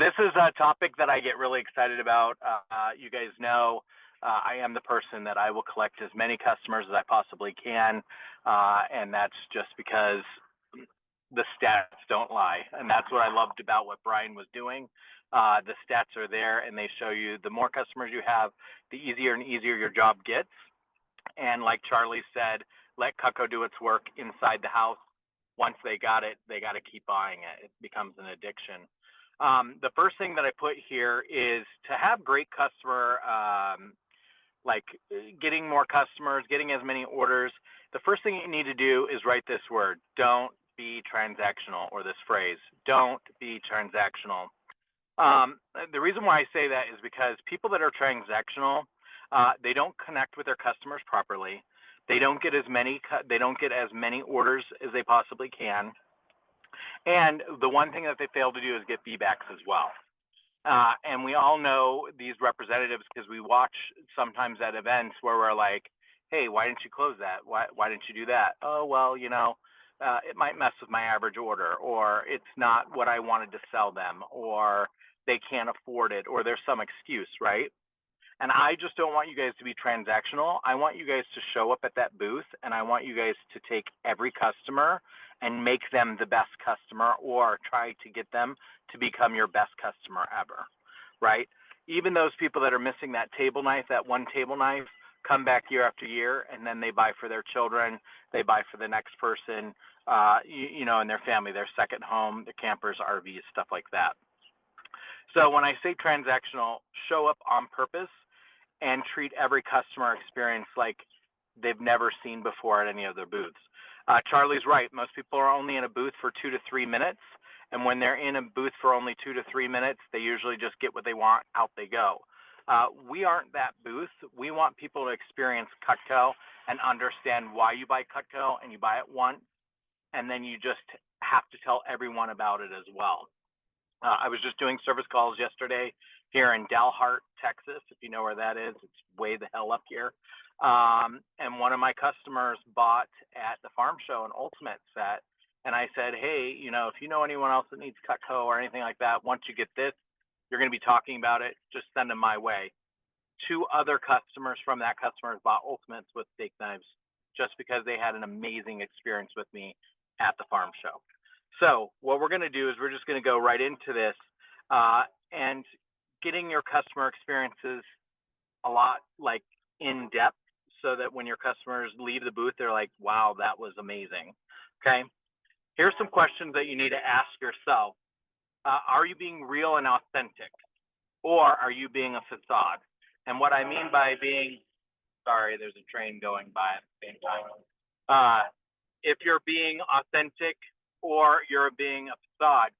This is a topic that I get really excited about. You guys know I am the person that I will collect as many customers as I possibly can, and that's just because the stats don't lie. And that's what I loved about what Brian was doing. The stats are there, and they show you the more customers you have, the easier and easier your job gets. And like Charlie said, let Cutco do its work inside the house. Once they got it, they got to keep buying it. It becomes an addiction. The first thing that I put here is to have great customer, like getting more customers, getting as many orders. The first thing you need to do is write this word, don't be transactional, or this phrase, don't be transactional. The reason why I say that is because people that are transactional, they don't connect with their customers properly. They don't get as many orders as they possibly can. And the one thing that they fail to do is get feedbacks as well. And we all know these representatives because we watch sometimes at events where we're like, hey, why didn't you close that? Why didn't you do that? Oh, well, you know, it might mess with my average order, or it's not what I wanted to sell them, or they can't afford it, or there's some excuse, right? And I just don't want you guys to be transactional. I want you guys to show up at that booth, and I want you guys to take every customer and make them the best customer, or try to get them to become your best customer ever, right? Even those people that are missing that table knife, that one table knife, come back year after year, and then they buy for their children, they buy for the next person, you know, in their family, their second home, their campers, RVs, stuff like that. So when I say transactional, show up on purpose and treat every customer experience like they've never seen before at any of their booths. Charlie's right. Most people are only in a booth for 2 to 3 minutes. And when they're in a booth for only 2 to 3 minutes, they usually just get what they want, out they go. We aren't that booth. We want people to experience Cutco and understand why you buy Cutco, and you buy it once, and then you just have to tell everyone about it as well. I was just doing service calls yesterday here in Dalhart, Texas. If you know where that is, it's way the hell up here. And one of my customers bought at the farm show an Ultimate set. And I said, hey, you know, if you know anyone else that needs Cutco or anything like that, once you get this, you're going to be talking about it, just send them my way. 2 other customers from that customer bought Ultimates with steak knives just because they had an amazing experience with me at the farm show. So what we're going to do is we're just going to go right into this, and getting your customer experiences a lot like in depth, so that when your customers leave the booth, they're like, wow, that was amazing. Okay. Here's some questions that you need to ask yourself. Are you being real and authentic, or are you being a facade? And what I mean by being, sorry, there's a train going by at the same time. If you're being authentic or you're being a facade,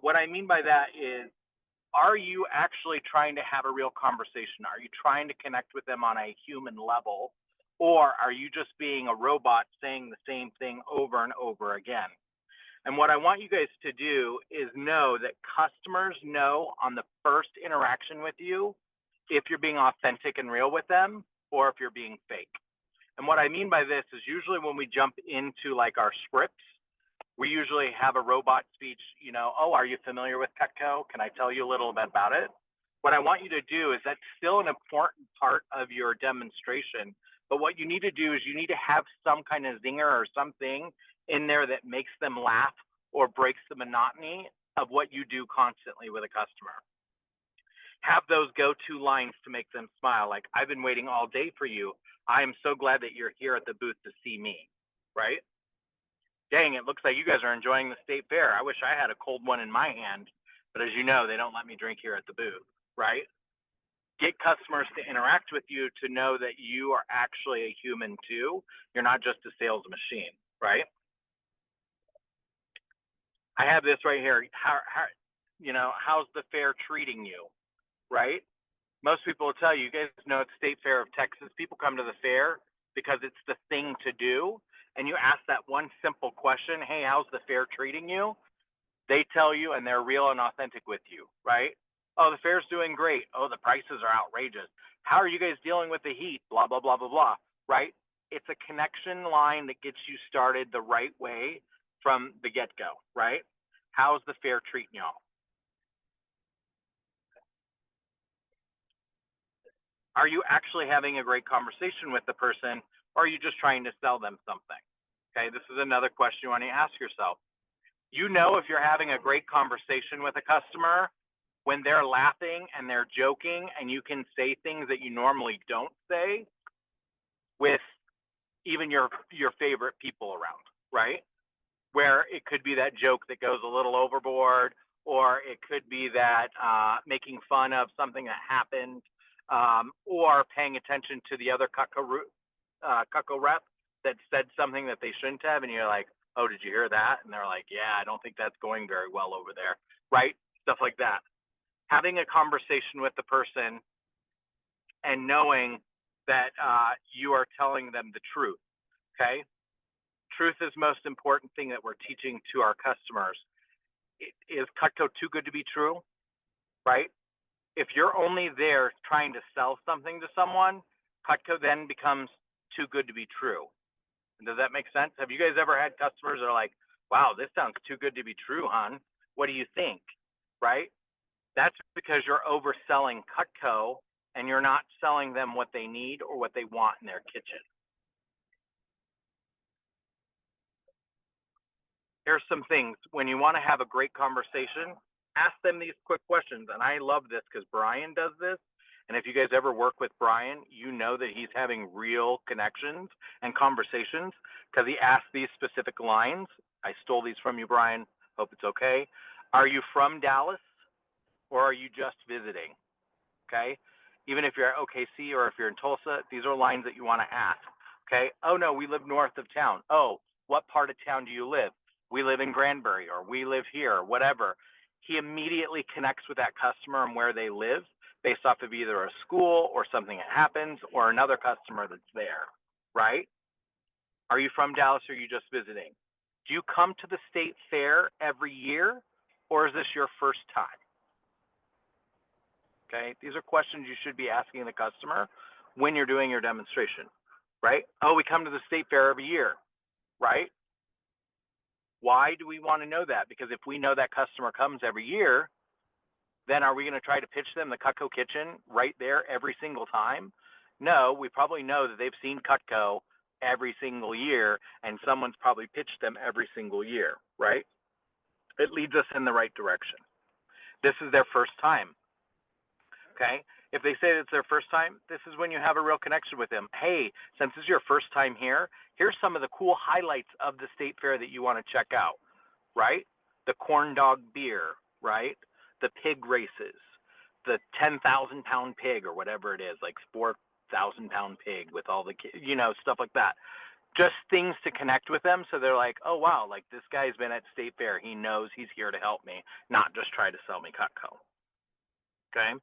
what I mean by that is, are you actually trying to have a real conversation? Are you trying to connect with them on a human level, or are you just being a robot saying the same thing over and over again? And what I want you guys to do is know that customers know on the first interaction with you if you're being authentic and real with them, or if you're being fake. And what I mean by this is, usually when we jump into like our scripts, we usually have a robot speech, you know, oh, are you familiar with Cutco? Can I tell you a little bit about it? What I want you to do is, that's still an important part of your demonstration. But what you need to do is you need to have some kind of zinger or something in there that makes them laugh or breaks the monotony of what you do constantly with a customer. Have those go-to lines to make them smile. Like, I've been waiting all day for you. I am so glad that you're here at the booth to see me, right? Dang, it looks like you guys are enjoying the state fair. I wish I had a cold one in my hand, but as you know, they don't let me drink here at the booth, right? Get customers to interact with you, to know that you are actually a human too. You're not just a sales machine, right? I have this right here. You know, how's the fair treating you, right? Most people will tell you, you guys know it's State Fair of Texas. People come to the fair because it's the thing to do. And you ask that one simple question, hey, how's the fair treating you? They tell you, and they're real and authentic with you, right? Oh, the fair's doing great. Oh, the prices are outrageous. How are you guys dealing with the heat? Blah, blah, blah, blah, blah, right? It's a connection line that gets you started the right way from the get-go, right? How's the fair treating y'all? Are you actually having a great conversation with the person, or are you just trying to sell them something? Okay, this is another question you want to ask yourself. You know if you're having a great conversation with a customer when they're laughing and they're joking and you can say things that you normally don't say with even your favorite people around, right? Where it could be that joke that goes a little overboard, or it could be that making fun of something that happened, or paying attention to the other Cutco rep that said something that they shouldn't have, and you're like, oh, did you hear that? And they're like, yeah, I don't think that's going very well over there, right? Stuff like that. Having a conversation with the person and knowing that you are telling them the truth, okay? Truth is the most important thing that we're teaching to our customers. Is Cutco too good to be true, right? If you're only there trying to sell something to someone, Cutco then becomes too good to be true. Does that make sense? Have you guys ever had customers that are like, wow, this sounds too good to be true, hon? What do you think? Right? That's because you're overselling Cutco and you're not selling them what they need or what they want in their kitchen. Here's some things. When you want to have a great conversation, ask them these quick questions. And I love this because Brian does this. And if you guys ever work with Brian, you know that he's having real connections and conversations because he asks these specific lines. I stole these from you, Brian. Hope it's okay. Are you from Dallas or are you just visiting? Okay. Even if you're at OKC or if you're in Tulsa, these are lines that you want to ask. Okay. Oh, no, we live north of town. Oh, what part of town do you live? We live in Granbury, or we live here, or whatever. He immediately connects with that customer and where they live based off of either a school or something that happens or another customer that's there, right? Are you from Dallas or are you just visiting? Do you come to the state fair every year or is this your first time? Okay, these are questions you should be asking the customer when you're doing your demonstration, right? Oh, we come to the state fair every year, right? Why do we want to know that? Because if we know that customer comes every year, then are we going to try to pitch them the Cutco kitchen right there every single time? No, we probably know that they've seen Cutco every single year and someone's probably pitched them every single year, right? It leads us in the right direction. This is their first time, okay? If they say it's their first time, this is when you have a real connection with them. Hey, since this is your first time here, here's some of the cool highlights of the state fair that you want to check out, right? The corn dog beer, right? The pig races, the 10,000-pound pig or whatever it is, like 4,000-pound pig with all the, stuff like that. Just things to connect with them so they're like, oh, wow, like this guy's been at state fair. He knows he's here to help me, not just try to sell me Cutco, okay?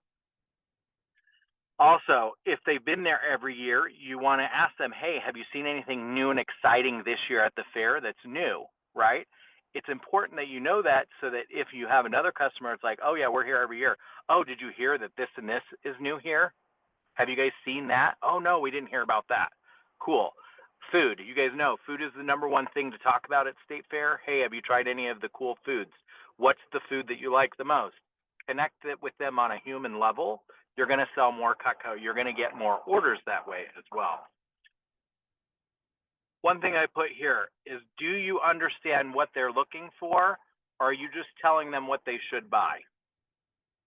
Also, if they've been there every year, you want to ask them, hey, have you seen anything new and exciting this year at the fair that's new, right? It's important that you know that so that if you have another customer, it's like, oh, yeah, we're here every year. Oh, did you hear that this and this is new here? Have you guys seen that? Oh, no, we didn't hear about that. Cool. Food. You guys know food is the number one thing to talk about at State Fair. Hey, have you tried any of the cool foods? What's the food that you like the most? Connect it with them on a human level. You're going to sell more Cutco. You're going to get more orders that way as well. One thing I put here is, do you understand what they're looking for, or are you just telling them what they should buy,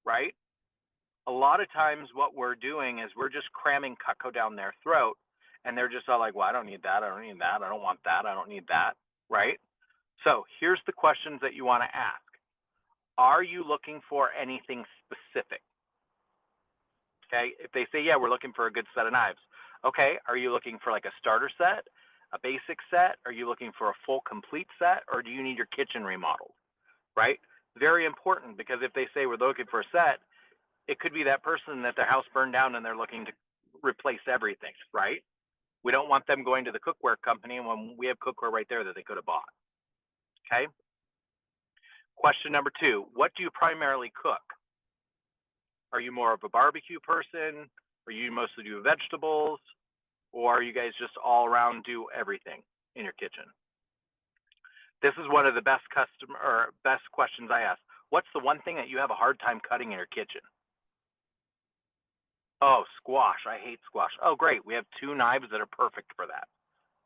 right? A lot of times what we're doing is we're just cramming Cutco down their throat, and they're just all like, well, I don't need that. I don't need that. I don't want that. I don't need that, right? So here's the questions that you want to ask. Are you looking for anything specific? Okay, if they say, yeah, we're looking for a good set of knives. Okay, are you looking for like a starter set, a basic set? Are you looking for a full complete set, or do you need your kitchen remodeled, right? Very important, because if they say we're looking for a set, it could be that person that their house burned down and they're looking to replace everything, right? We don't want them going to the cookware company when we have cookware right there that they could have bought, okay? Question number 2, what do you primarily cook? Are you more of a barbecue person? Are you mostly do vegetables? Or are you guys just all around do everything in your kitchen? This is one of the best questions I ask. What's the one thing that you have a hard time cutting in your kitchen? Oh, squash. I hate squash. Oh, great. We have two knives that are perfect for that,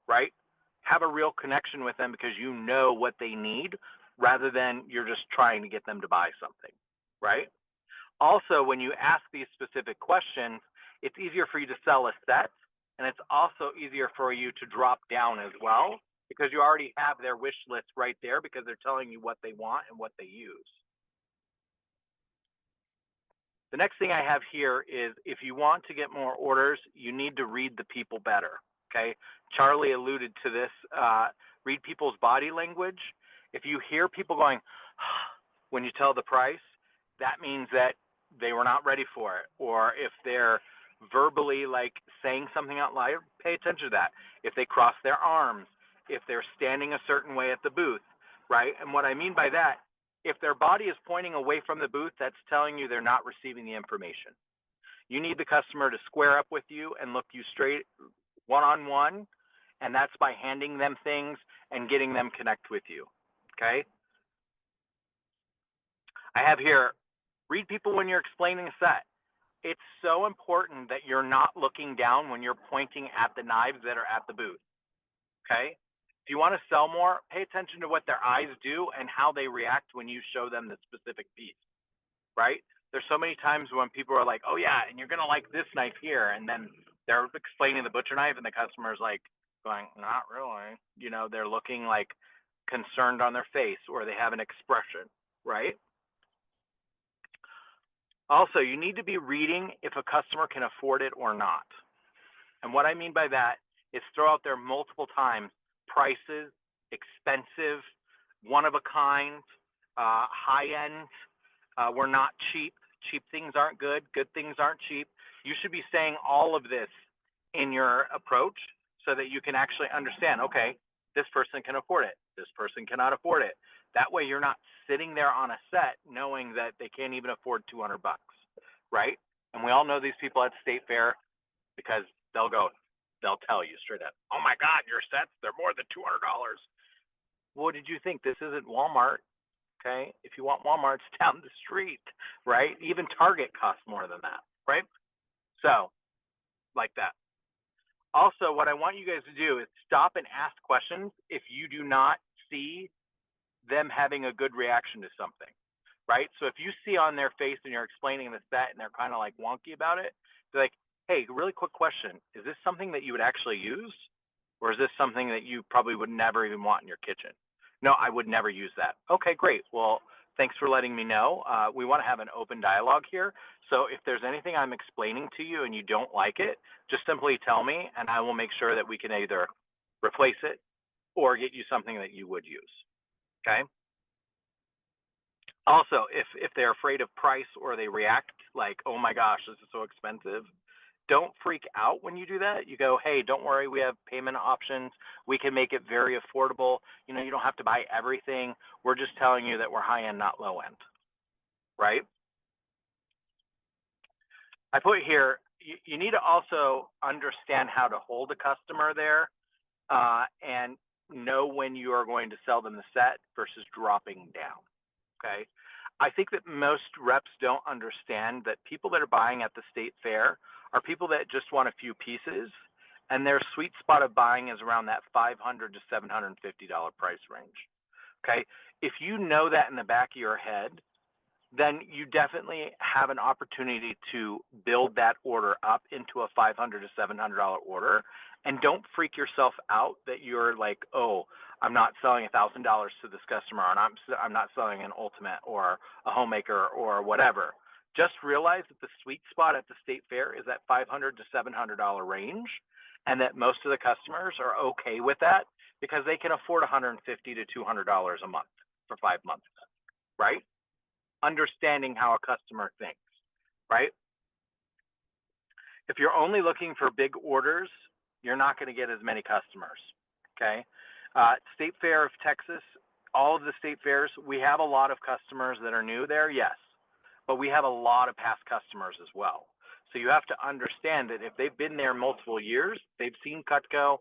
right? Have a real connection with them because you know what they need rather than you're just trying to get them to buy something, right? Also, when you ask these specific questions, it's easier for you to sell a set, and it's also easier for you to drop down as well because you already have their wish list right there because they're telling you what they want and what they use. The next thing I have here is if you want to get more orders, you need to read the people better. Okay. Charlie alluded to this. Read people's body language. If you hear people going, when you tell the price, that means that they were not ready for it. Or if they're verbally like saying something out loud, pay attention to that. If they cross their arms, if they're standing a certain way at the booth, right? And what I mean by that, if their body is pointing away from the booth, that's telling you they're not receiving the information. You need the customer to square up with you and look you straight one-on-one, and that's by handing them things and getting them connect with you, okay? I have here, read people when you're explaining a set. It's so important that you're not looking down when you're pointing at the knives that are at the booth, okay? If you want to sell more, pay attention to what their eyes do and how they react when you show them the specific piece, right? There's so many times when people are like, oh yeah, and you're gonna like this knife here, and then they're explaining the butcher knife and the customer's like going, not really. You know, they're looking like concerned on their face or they have an expression, right? Also, you need to be reading if a customer can afford it or not. And what I mean by that is throw out there multiple times prices, expensive, one of a kind, high end. We're not cheap. Cheap things aren't good. Good things aren't cheap. You should be saying all of this in your approach so that you can actually understand, okay, this person can afford it. This person cannot afford it. That way you're not sitting there on a set knowing that they can't even afford 200 bucks, right? And we all know these people at State Fair because they'll tell you straight up, oh my God, your sets, they're more than $200. What did you think? This isn't Walmart. Okay. If you want Walmart, it's down the street, right? Even Target costs more than that, right? So, like that. Also, what I want you guys to do is stop and ask questions if you do not see them having a good reaction to something, right? So if you see on their face and you're explaining the set and they're kind of like wonky about it, they're like, hey, really quick question. Is this something that you would actually use? Or is this something that you probably would never even want in your kitchen? No, I would never use that. Okay, great. Well, thanks for letting me know. We want to have an open dialogue here. So if there's anything I'm explaining to you and you don't like it, just simply tell me and I will make sure that we can either replace it or get you something that you would use, okay? Also, if they're afraid of price or they react like, oh my gosh, this is so expensive, don't freak out when you do that. You go, hey, don't worry, we have payment options. We can make it very affordable. You know, you don't have to buy everything. We're just telling you that we're high end, not low end, right? I put here, you need to also understand how to hold a customer there and know when you are going to sell them the set versus dropping down, okay? I think that most reps don't understand that people that are buying at the state fair are people that just want a few pieces, and their sweet spot of buying is around that $500 to $750 price range. Okay, if you know that in the back of your head, then you definitely have an opportunity to build that order up into a $500 to $700 order. And don't freak yourself out that you're like, oh, I'm not selling $1,000 to this customer, and I'm not selling an Ultimate or a Homemaker or whatever. Just realize that the sweet spot at the state fair is that $500 to $700 range, and that most of the customers are okay with that because they can afford $150 to $200 a month for 5 months, right? Understanding how a customer thinks, right? If you're only looking for big orders, you're not going to get as many customers, okay? State Fair of Texas, all of the state fairs, we have a lot of customers that are new there, yes, but we have a lot of past customers as well. So you have to understand that if they've been there multiple years, they've seen Cutco,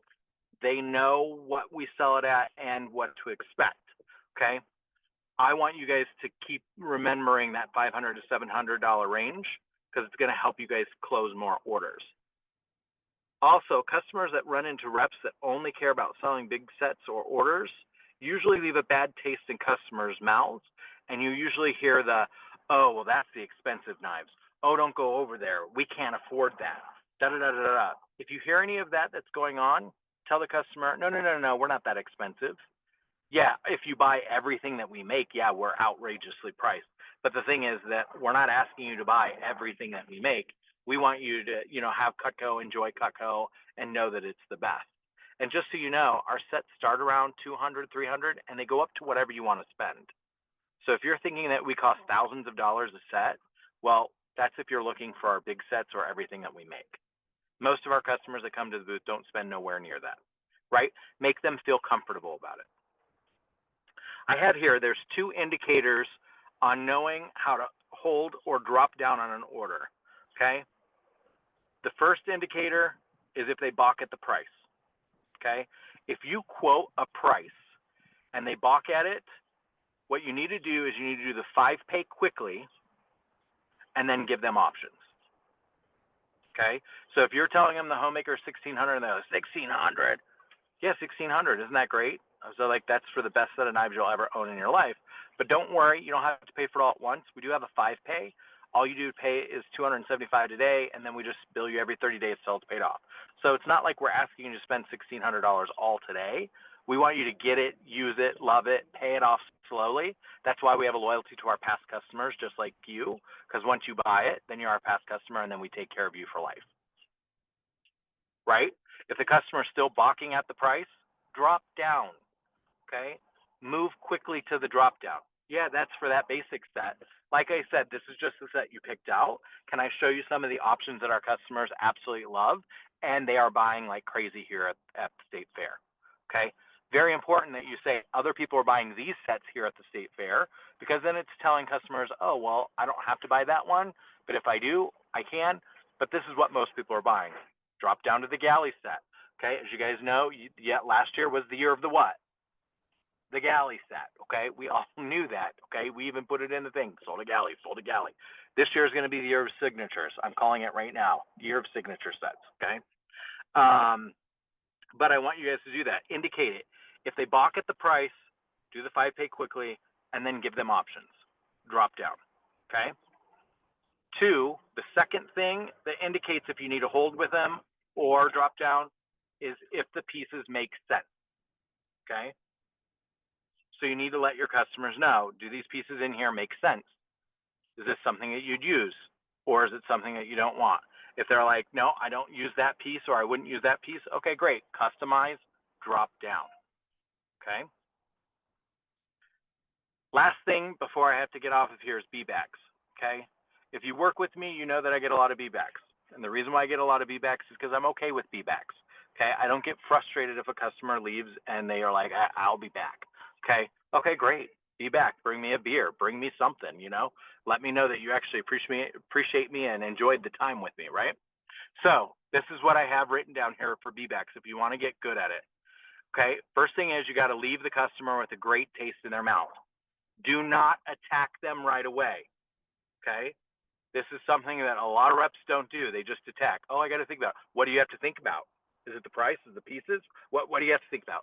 they know what we sell it at and what to expect, okay? I want you guys to keep remembering that $500 to $700 range because it's going to help you guys close more orders. Also, customers that run into reps that only care about selling big sets or orders usually leave a bad taste in customers' mouths, and you usually hear the, oh, well, that's the expensive knives. Oh, don't go over there. We can't afford that. Da da da da da. If you hear any of that that's going on, tell the customer, no, we're not that expensive. Yeah, if you buy everything that we make, yeah, we're outrageously priced. But the thing is that we're not asking you to buy everything that we make. We want you to, have Cutco, enjoy Cutco, and know that it's the best. And just so you know, our sets start around 200, 300, and they go up to whatever you want to spend. So if you're thinking that we cost thousands of dollars a set, well, that's if you're looking for our big sets or everything that we make. Most of our customers that come to the booth don't spend nowhere near that, right? Make them feel comfortable about it. I have here, there's 2 indicators on knowing how to hold or drop down on an order, okay? The first indicator is if they balk at the price, okay? If you quote a price and they balk at it, what you need to do is you need to do the 5 pay quickly and then give them options, okay? So if you're telling them the homemaker is $1,600 and they're like, $1,600? Yeah, $1,600, isn't that great? So like that's for the best set of knives you'll ever own in your life. But don't worry, you don't have to pay for it all at once. We do have a 5 pay. All you do to pay is $275 today, and then we just bill you every 30 days until it's paid off. So it's not like we're asking you to spend $1,600 all today. We want you to get it, use it, love it, pay it off slowly. That's why we have a loyalty to our past customers, just like you, because once you buy it, then you're our past customer, and then we take care of you for life, right? If the customer is still balking at the price, drop down, okay? Move quickly to the drop down. Yeah, that's for that basic set. Like I said, this is just the set you picked out. Can I show you some of the options that our customers absolutely love? And they are buying like crazy here at the State Fair, okay? Very important that you say other people are buying these sets here at the State Fair, because then it's telling customers, oh, well, I don't have to buy that one, but if I do, I can. But this is what most people are buying. Drop down to the galley set, okay? As you guys know, last year was the year of the what? The galley set, okay? We all knew that, okay? We even put it in the thing, sold a galley, sold a galley. This year is going to be the year of signatures. I'm calling it right now, year of signature sets, okay? But I want you guys to do that. Indicate it. If they balk at the price, do the 5 pay quickly, and then give them options. Drop down, okay? 2, the second thing that indicates if you need to hold with them or drop down is if the pieces make sense, okay? So you need to let your customers know, do these pieces in here make sense? Is this something that you'd use? Or is it something that you don't want? If they're like, no, I don't use that piece, or I wouldn't use that piece, okay, great. Customize, drop down, okay? Last thing before I have to get off of here is B-backs, okay? If you work with me, you know that I get a lot of B-backs. And the reason why I get a lot of B-backs is because I'm okay with B-backs, okay? I don't get frustrated if a customer leaves and they are like, I'll be back, okay? Okay, great. Be back. Bring me a beer. Bring me something, Let me know that you actually appreciate me and enjoyed the time with me, right? So this is what I have written down here for B-backs if you want to get good at it, okay? First thing is you got to leave the customer with a great taste in their mouth. Do not attack them right away, okay? This is something that a lot of reps don't do. They just attack. Oh, I got to think about it. What do you have to think about? Is it the price? Is it the pieces? What do you have to think about?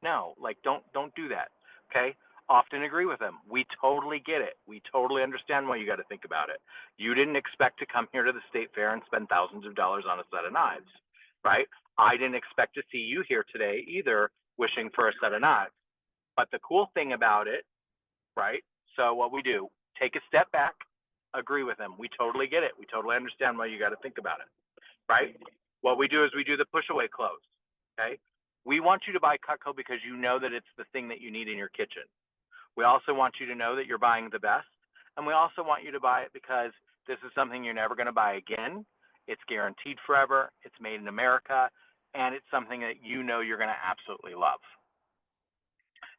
No, like don't do that, okay? Often agree with them. We totally get it. We totally understand why you got to think about it. You didn't expect to come here to the State Fair and spend thousands of dollars on a set of knives, right? I didn't expect to see you here today either wishing for a set of knives. But the cool thing about it, right? So what we do, take a step back, agree with them. We totally get it. We totally understand why you got to think about it, right? What we do is we do the push away close, okay? We want you to buy Cutco because you know that it's the thing that you need in your kitchen. We also want you to know that you're buying the best. And we also want you to buy it because this is something you're never going to buy again. It's guaranteed forever. It's made in America. And it's something that you know you're going to absolutely love.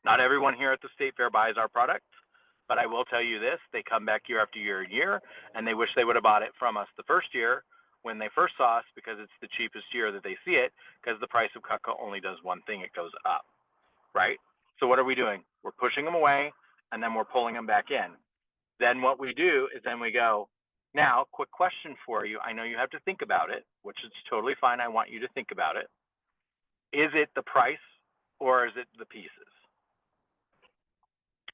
Not everyone here at the State Fair buys our product, but I will tell you this. They come back year after year and year, and they wish they would have bought it from us the first year when they first saw us because it's the cheapest year that they see it because the price of Cutco only does one thing. It goes up, right? So what are we doing? We're pushing them away, and then we're pulling them back in. Then what we do is then we go, Now, quick question for you. I know you have to think about it, which is totally fine. I want you to think about it. Is it the price or is it the pieces?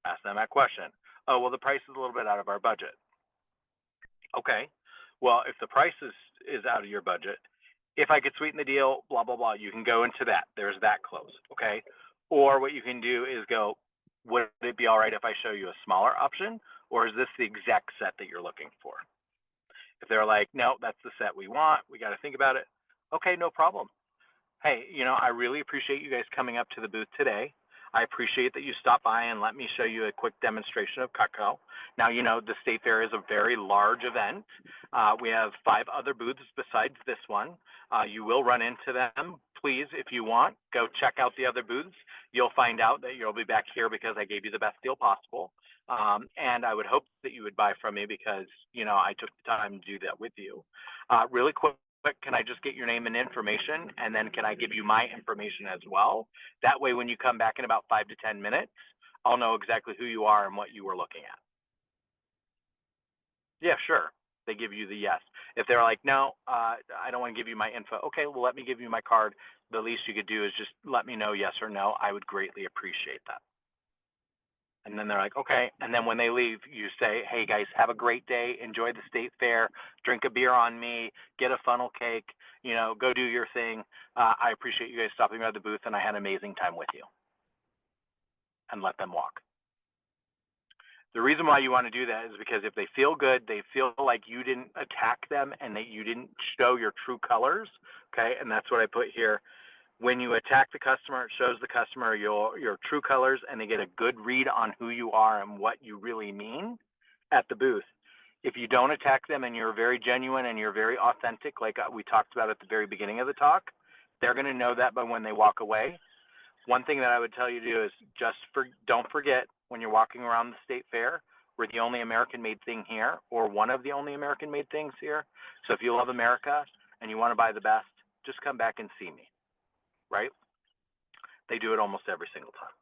Ask them that question. Oh, well, the price is a little bit out of our budget. Okay. Well, if the price is out of your budget, if I could sweeten the deal, blah, blah, blah, you can go into that. There's that close. Okay. Or what you can do is go, would it be all right if I show you a smaller option? Or is this the exact set that you're looking for? If they're like, no, that's the set we want, we got to think about it. Okay, no problem. Hey, I really appreciate you guys coming up to the booth today. I appreciate that you stopped by and let me show you a quick demonstration of Cutco. Now, the State Fair is a very large event. We have 5 other booths besides this one. You will run into them. Please, if you want, go check out the other booths. You'll find out that you'll be back here because I gave you the best deal possible. And I would hope that you would buy from me because, I took the time to do that with you. Really quick, can I just get your name and information? And then can I give you my information as well? That way, when you come back in about 5 to 10 minutes, I'll know exactly who you are and what you were looking at. Yeah, sure. They give you the yes. If they're like, no, I don't want to give you my info. Okay, well, let me give you my card. The least you could do is just let me know yes or no. I would greatly appreciate that. And then they're like, okay. And then when they leave, you say, hey, guys, have a great day. Enjoy the state fair. Drink a beer on me. Get a funnel cake. Go do your thing. I appreciate you guys stopping by the booth, and I had an amazing time with you. And let them walk. The reason why you want to do that is because if they feel good, they feel like you didn't attack them and that you didn't show your true colors. Okay. And that's what I put here. When you attack the customer, it shows the customer your true colors and they get a good read on who you are and what you really mean at the booth. If you don't attack them and you're very genuine and you're very authentic, like we talked about at the very beginning of the talk, they're going to know that by when they walk away. One thing that I would tell you to do is don't forget when you're walking around the state fair, we're the only American-made thing here, or one of the only American-made things here. So if you love America and you want to buy the best, just come back and see me, right? They do it almost every single time.